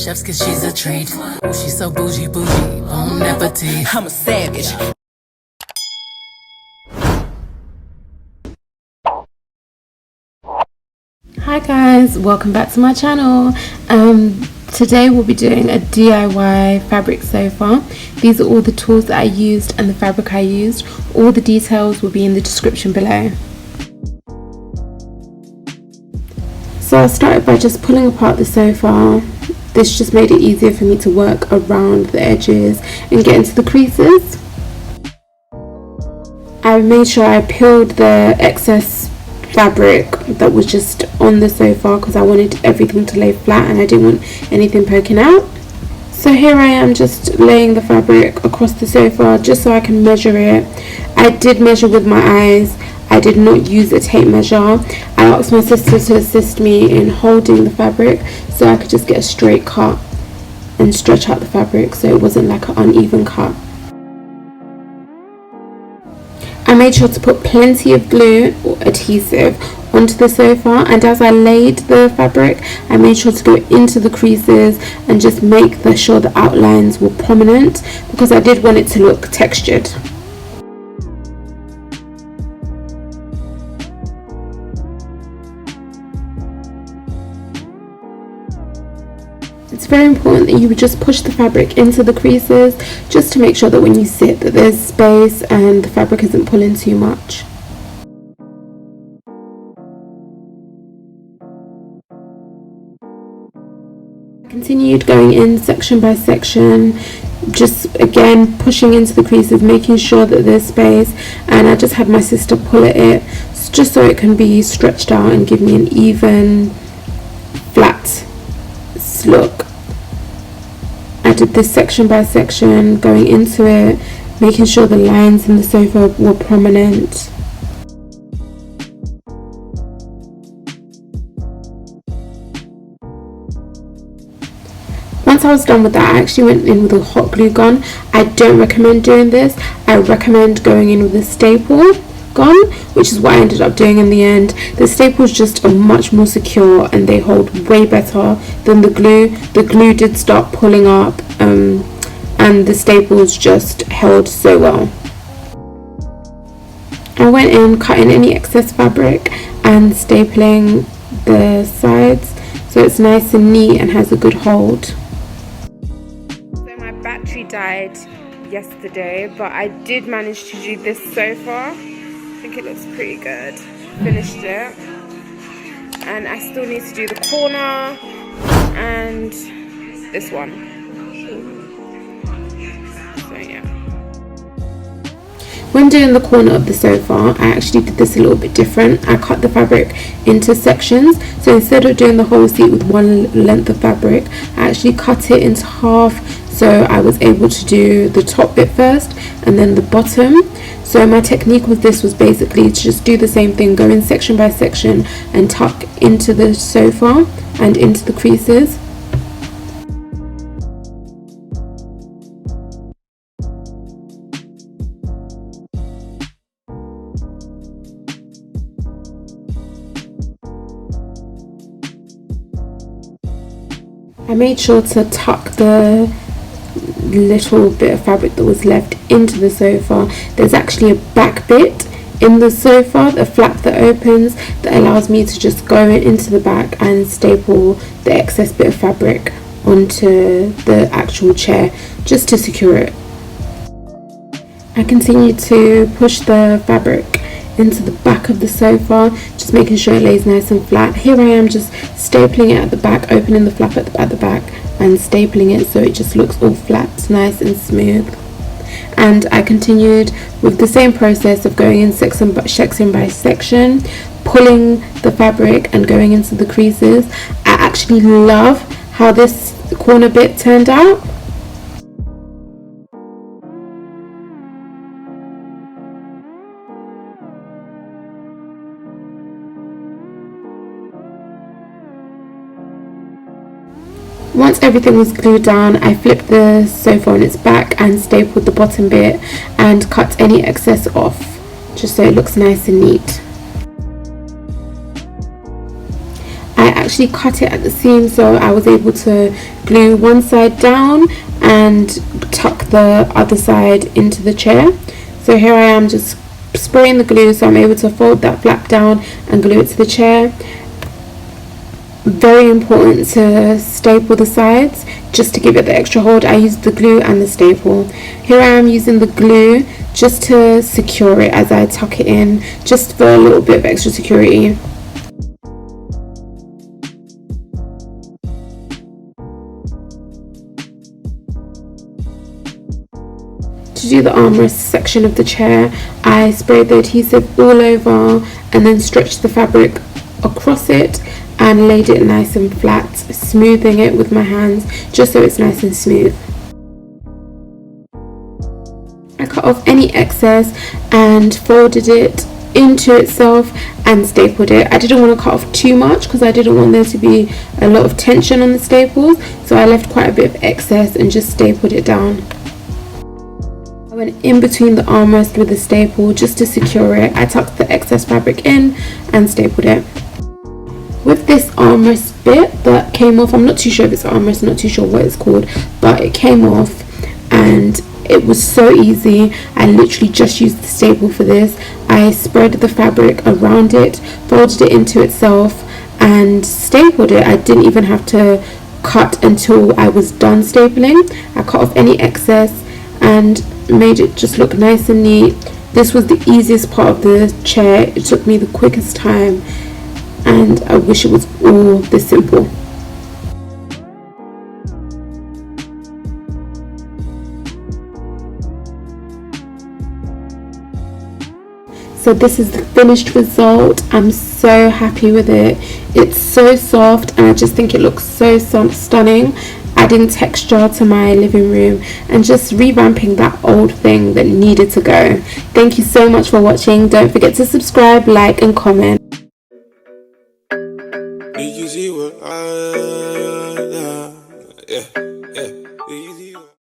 chefs cause she's a treat. Ooh, she's so bougie, bon appetit. I'm a savage. Hi guys, welcome back to my channel. Today we'll be doing a DIY fabric sofa. These are all the tools that I used and the fabric I used. All the details will be in the description below. So I started by just pulling apart the sofa. This just made it easier for me to work around the edges and get into the creases. I made sure I peeled the excess fabric that was just on the sofa because I wanted everything to lay flat and I didn't want anything poking out. So here I am just laying the fabric across the sofa just so I can measure it. I did measure with my eyes. I did not use a tape measure. I asked my sister to assist me in holding the fabric so I could just get a straight cut and stretch out the fabric so it wasn't like an uneven cut. I made sure to put plenty of glue or adhesive onto the sofa, and as I laid the fabric I made sure to go into the creases and just make sure the outlines were prominent because I did want it to look textured. It's very important that you would just push the fabric into the creases just to make sure that when you sit that there's space and the fabric isn't pulling too much. I continued going in section by section, just again pushing into the creases, making sure that there's space, and I just had my sister pull at it just so it can be stretched out and give me an even flat look. I did this section by section, going into it, making sure the lines in the sofa were prominent. Once I was done with that, I actually went in with a hot glue gun. I don't recommend doing this. I recommend going in with a staple gun, which is what I ended up doing in the end. The staples just are much more secure and they hold way better than the glue. The glue did start pulling up and the staples just held so well. I went in cutting any excess fabric and stapling the sides so it's nice and neat and has a good hold. So my battery died yesterday, but I did manage to do this sofa. I think it looks pretty good. Finished it, and I still need to do the corner and this one. So yeah, when doing the corner of the sofa I actually did this a little bit different. I cut the fabric into sections, so instead of doing the whole seat with one length of fabric I actually cut it into half, so I was able to do the top bit first and then the bottom. So my technique with this was basically to just do the same thing, go in section by section and tuck into the sofa and into the creases. I made sure to tuck the little bit of fabric that was left into the sofa. There's actually a back bit in the sofa, a flap that opens that allows me to just go into the back and staple the excess bit of fabric onto the actual chair just to secure it. I continue to push the fabric into the back of the sofa, just making sure it lays nice and flat. Here I am just stapling it at the back, opening the flap at the back and stapling it so it just looks all flat, nice and smooth. And I continued with the same process of going in section by section, pulling the fabric and going into the creases. I actually love how this corner bit turned out. Once everything was glued down, I flipped the sofa on its back and stapled the bottom bit and cut any excess off, just so it looks nice and neat. I actually cut it at the seam, so I was able to glue one side down and tuck the other side into the chair. So here I am just spraying the glue, so I'm able to fold that flap down and glue it to the chair. Very important to staple the sides just to give it the extra hold. I used the glue and the staple. Here I am using the glue just to secure it as I tuck it in, just for a little bit of extra security. To do the armrest section of the chair, I sprayed the adhesive all over and then stretched the fabric across it and laid it nice and flat, smoothing it with my hands just so it's nice and smooth. I cut off any excess and folded it into itself and stapled it. I didn't want to cut off too much because I didn't want there to be a lot of tension on the staples, so I left quite a bit of excess and just stapled it down. I went in between the armrest with a staple just to secure it. I tucked the excess fabric in and stapled it. With this armrest bit that came off, I'm not too sure if it's armrest, not too sure what it's called, but it came off and it was so easy. I literally just used the staple for this. I spread the fabric around it, folded it into itself and stapled it. I didn't even have to cut until I was done stapling. I cut off any excess and made it just look nice and neat. This was the easiest part of the chair. It took me the quickest time, and I wish it was all this simple. So this is the finished result. I'm so happy with it. It's so soft and I just think it looks so stunning, adding texture to my living room and just revamping that old thing that needed to go. Thank you so much for watching. Don't forget to subscribe, like and comment.